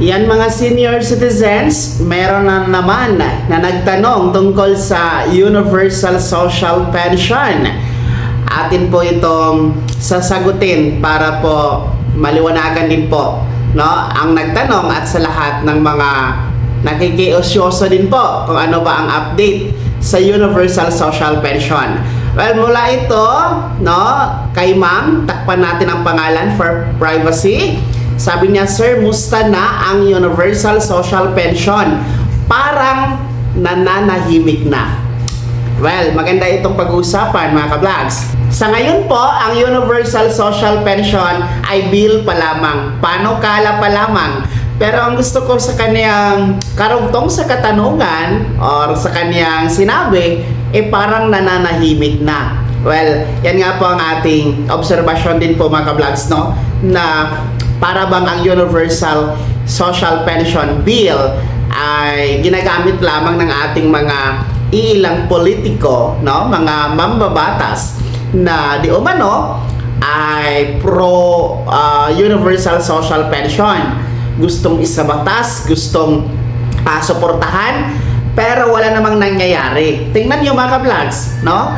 Yan mga senior citizens, meron na naman na nagtanong tungkol sa Universal Social Pension. Atin po itong sasagutin para po maliwanagan din po, no, ang nagtanong at sa lahat ng mga nakikiusyoso din po kung ano ba ang update sa Universal Social Pension. Well, mula ito, no, kay ma'am, takpan natin ang pangalan for privacy. Sabi niya, sir, musta na ang Universal Social Pension? Parang nananahimik na. Well, maganda itong pag-uusapan mga ka-vlogs. Sa ngayon po, ang Universal Social Pension ay bill pa lamang, panukala pa lamang. Pero ang gusto ko sa kaniyang karugtong sa katanungan or sa kaniyang sinabi, parang nananahimik na. Well, yan nga po ang ating obserbasyon din po mga ka-vlogs, no? Na para bang ang Universal Social Pension Bill ay ginagamit lamang ng ating mga ilang politiko, no, mga mambabatas na di umano ay pro Universal Social Pension. Gustong isabatas, gustong suportahan, pero wala namang nangyayari. Tingnan niyo mga ka-vlogs, no?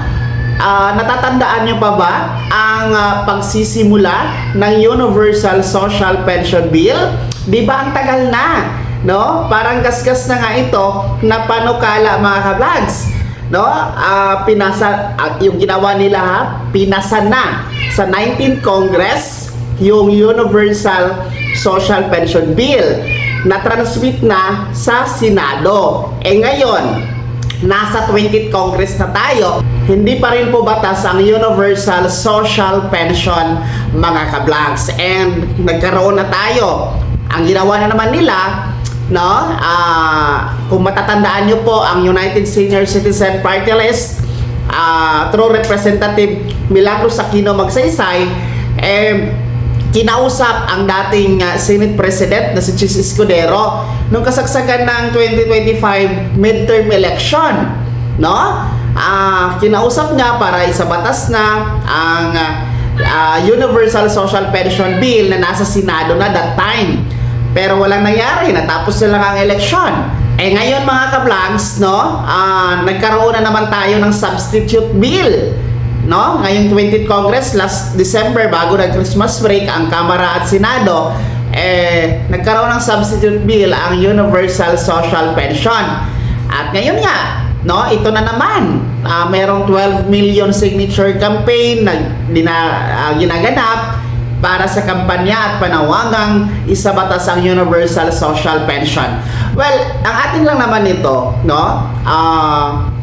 Natatandaan niyo pa ba ang pagsisimula ng Universal Social Pension Bill? Di ba ang tagal na, no? Parang gasgas na nga ito na panukala mga ka-vlogs, no? Yung ginawa nila pinasa na sa 19th Congress yung Universal Social Pension Bill na transmit na sa Senado. Ngayon, nasa 20th Congress na tayo, hindi pa rin po batas ang Universal Social Pension mga ka-vlogs. And nagkaroon na tayo. Ang ginawa na naman nila, no, kung matatandaan nyo po, ang United Senior Citizen Party List, through Representative Milagros Aquino Magsaysay, kinausap ang dating Senate President na si Chis Escudero nung kasagsagan ng 2025 midterm election, no? Kinausap niya para isabatas na ang Universal Social Pension Bill na nasa Senado na that time. Pero walang nangyari, natapos na lang ang election. Ngayon mga ka-vlogs, no, nagkaroon na naman tayo ng substitute bill, no? Ngayong 20th Congress, last December, bago nag-Christmas break, ang Kamara at Senado, nagkaroon ng substitute bill ang Universal Social Pension. At ngayon nga, no, ito na naman, merong 12 million signature campaign na ginaganap para sa kampanya at panawagang isabatas ang Universal Social Pension. Well, ang atin lang naman ito, no,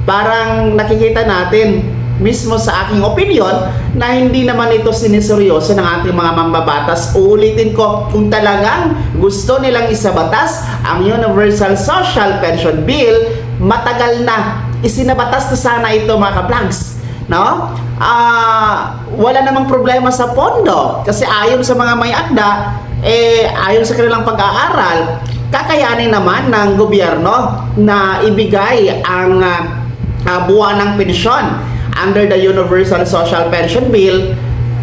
parang nakikita natin mismo sa aking opinion na hindi naman ito siniseryoso ng ating mga mambabatas. Uulitin ko, kung talagang gusto nilang isabatas ang Universal Social Pension Bill, matagal na isinabatas na sana ito mga ka-vlogs, no? Wala namang problema sa pondo kasi ayon sa mga may akda, ayon sa kanilang pag-aaral, kakayanin naman ng gobyerno na ibigay ang buwanang pensyon under the Universal Social Pension Bill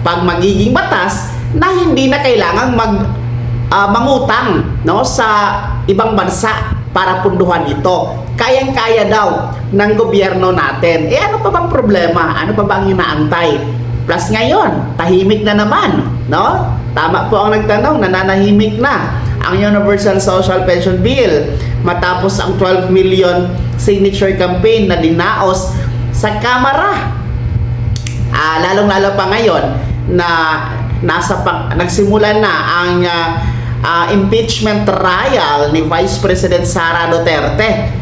pag magiging batas na hindi na kailangang mangutang, no, sa ibang bansa para punduhan ito. Kayang-kaya daw ng gobyerno natin. Ano pa bang problema? Ano pa bang inaantay? Plus ngayon, tahimik na naman, no? Tama po ang nagtanong, nananahimik na ang Universal Social Pension Bill matapos ang 12 million signature campaign na dinaos sa Kamara. Lalong-lalo pa ngayon na nagsimula na ang impeachment trial ni Vice President Sara Duterte.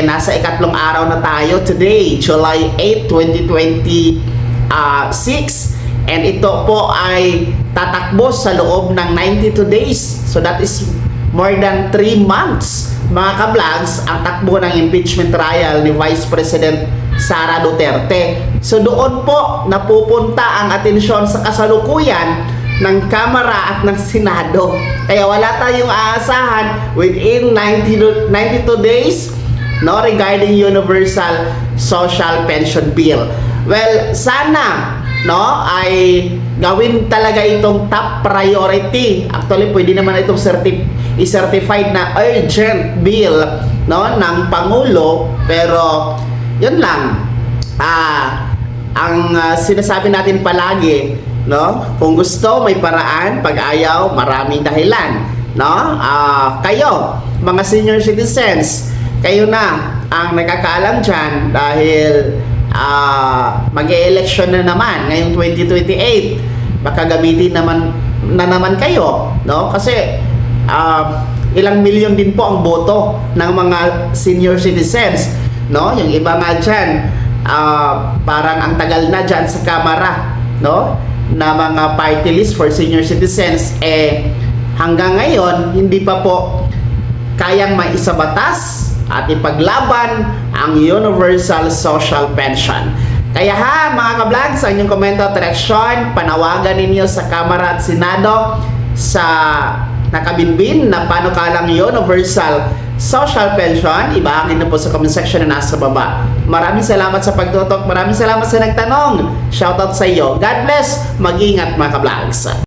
Nasa ikatlong araw na tayo today, July 8, 2026. And ito po ay tatakbo sa loob ng 92 days. So that is more than 3 months, mga ka-vlogs, ang takbo ng impeachment trial ni Vice President Sara Duterte. So doon po napupunta ang atensyon sa kasalukuyan ng Kamara at ng Senado. Kaya wala tayong aasahan within 92 days, no, regarding Universal Social Pension Bill. Well, sana, no, ay gawin talaga itong top priority. Actually, pwede naman itong i-certified na urgent bill, no, ng Pangulo. Pero yun lang, ang sinasabi natin palagi, no, kung gusto may paraan, pag ayaw maraming dahilan, no. Kayo mga senior citizens, kayo na ang nakakaalam dyan dahil mag-e-election na naman ngayong 2028. Baka gamitin naman kayo, no? Kasi ilang milyon din po ang boto ng mga senior citizens, no? Yung iba nga dyan, parang ang tagal na dyan sa Kamara, no, na mga party list for senior citizens, hanggang ngayon hindi pa po kayang maisabatas at ipaglaban ang Universal Social Pension. Kaya mga ka-vlog, sa inyong komento at reaksyon, panawagan ninyo sa Kamara at Senado sa nakabinbin na panukalang Universal Social Pension. Ibahagi na po sa comment section na nasa baba. Maraming salamat sa pagtutok, maraming salamat sa nagtanong. Shoutout sa iyo. God bless, mag-ingat mga ka-vlogs.